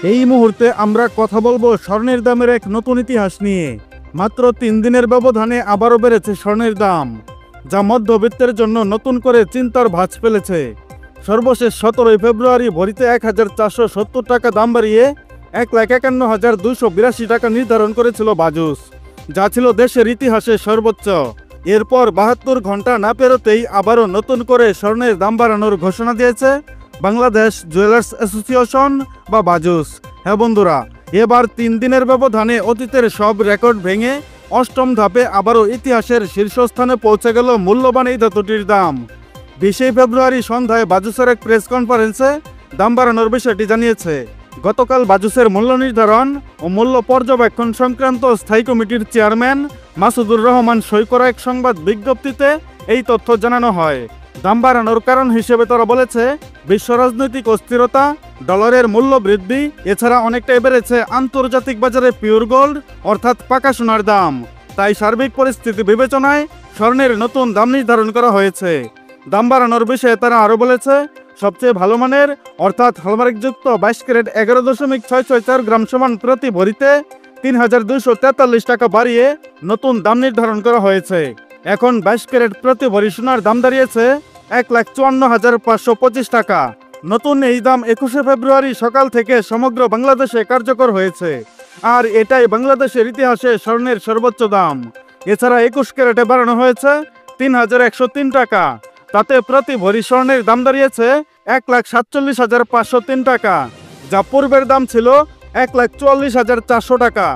এই মুহূর্তে আমরা কথা বলবো স্বর্ণের দামের এক নতুন ইতিহাস নিয়ে। মাত্র 3 দিনের ব্যবধানে আবারও বেড়েছে স্বর্ণের দাম, যা মধ্যবিত্তের জন্য নতুন করে চিন্তার ভাঁজ ফেলেছে। সর্বশেষ 17 ফেব্রুয়ারি ভরিতে 1470 টাকা দাম বাড়িয়ে 1,51,282 টাকা নির্ধারণ করেছিল বাজুস, যা ছিল দেশের ইতিহাসে সর্বোচ্চ। এরপর 72 ঘন্টা না পেরোতেই আবারও নতুন করে স্বর্ণের দাম বাড়ানোর ঘোষণা দিয়েছে বাংলাদেশ জুয়েলার্স অ্যাসোসিয়েশন বা বাজুস। হ্যাঁ বন্ধুরা, এবার 3 দিনের ব্যবধানে অতীতের সব রেকর্ড ভেঙে অষ্টম ধাপে আবারও ইতিহাসের শীর্ষস্থানে পৌঁছে গেল মূল্যবান এই ধাতুটির দাম। 20 ফেব্রুয়ারি সন্ধ্যায় বাজুসের এক প্রেস কনফারেন্সে দাম বাড়ানোর বিষয়টি জানিয়েছে। গতকাল বাজুসের মূল্য নির্ধারণ ও মূল্য পর্যবেক্ষণ সংক্রান্ত স্থায়ী কমিটির চেয়ারম্যান মাসুদুর রহমান সই করা এক সংবাদ বিজ্ঞপ্তিতে এই তথ্য জানানো হয়। দাম বাড়ানোর কারণ হিসেবে তারা বলেছে, বিশ্ব রাজনৈতিক অস্থিরতা, ডলারের মূল্য বৃদ্ধি, এছাড়া অনেকটাই বেড়েছে আন্তর্জাতিক বাজারে পিওর গোল্ড অর্থাৎ পাকা সোনার দাম। তাই সার্বিক পরিস্থিতি বিবেচনায় স্বর্ণের নতুন দাম নির্ধারণ করা হয়েছে। দাম বাড়ানোর বিষয়ে তারা আরও বলেছে, সবচেয়ে ভালো মানের অর্থাৎ হলমার্কযুক্ত 22 ক্যারেট 11.664 গ্রাম সমান প্রতি ভরিতে 3,243 টাকা বাড়িয়ে নতুন দাম নির্ধারণ করা হয়েছে। এখন 22 ক্যারেট প্রতি ভরি সোনার দাম দাঁড়িয়েছে 1,54,525 টাকা। নতুন এই দাম 21 ফেব্রুয়ারি সকাল থেকে সমগ্র বাংলাদেশে কার্যকর হয়েছে, আর এটাই বাংলাদেশের ইতিহাসে স্বর্ণের সর্বোচ্চ দাম। এছাড়া 21 ক্যারেটে বাড়ানো হয়েছে 3,103 টাকা। তাতে প্রতি ভরি স্বর্ণের দাম দাঁড়িয়েছে 1,47,503 টাকা, যা পূর্বের দাম ছিল 1,44,400 টাকা।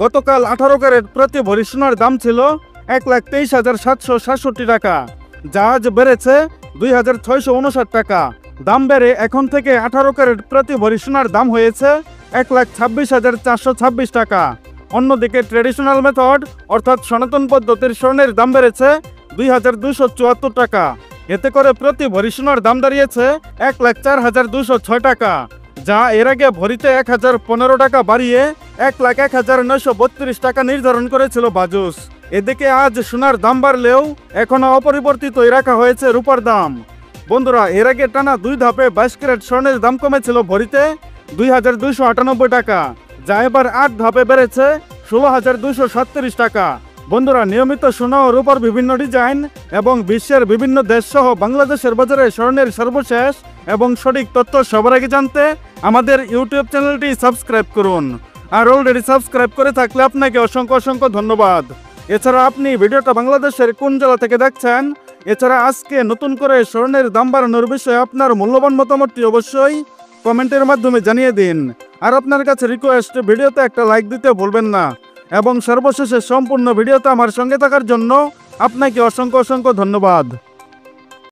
গতকাল 18 ক্যারেট প্রতি ভরি সোনার দাম ছিল 1,23,767 টাকা, যা আজ বেড়েছে 2,659 টাকা। দাম বেড়ে এখন থেকে 18 ক্যারেট প্রতি ভরি সোনার দাম হয়েছে 1,26,426 টাকা। অন্যদিকে ট্রেডিশনাল মেথড অর্থাৎ সনাতন পদ্ধতির স্বর্ণের দাম বেড়েছে 2,274 টাকা। এতে করে প্রতি ভরি সোনার দাম দাঁড়িয়েছে 1,04,206 টাকা, যা এর আগে ভরিতে 1,015 টাকা বাড়িয়ে 1,01,932 টাকা নির্ধারণ করেছিল বাজুস। এদিকে আজ সোনার দাম বাড়লেও এখনো অপরিবর্তিতই রাখা হয়েছে রূপার দাম। বন্ধুরা, এর আগে টানা 2 ধাপে 22 ক্যারেট স্বর্ণের দাম কমেছিল ভরিতে 2,298 টাকা, যা এবার 8 ধাপে বেড়েছে 16,237 টাকা। বন্ধুরা, নিয়মিত সোনা ও রূপার বিভিন্ন ডিজাইন এবং বিশ্বের বিভিন্ন দেশ সহ বাংলাদেশের বাজারে স্বর্ণের সর্বশেষ এবং সঠিক তথ্য সবার আগে জানতে আমাদের ইউটিউব চ্যানেলটি সাবস্ক্রাইব করুন। আর অলরেডি সাবস্ক্রাইব করে থাকলে আপনাকে অসংখ্য অসংখ্য ধন্যবাদ। এছাড়া আপনি ভিডিওটা বাংলাদেশের কোন জেলা থেকে দেখছেন, এছাড়া আজকে নতুন করে স্বর্ণের দাম বাড়ানোর বিষয়ে আপনার মূল্যবান মতামতটি অবশ্যই কমেন্টের মাধ্যমে জানিয়ে দিন। আর আপনার কাছে রিকোয়েস্ট, ভিডিওতে একটা লাইক দিতে ভুলবেন না। এবং সর্বশেষে সম্পূর্ণ ভিডিওতে আমার সঙ্গে থাকার জন্য আপনাকে অসংখ্য অসংখ্য ধন্যবাদ।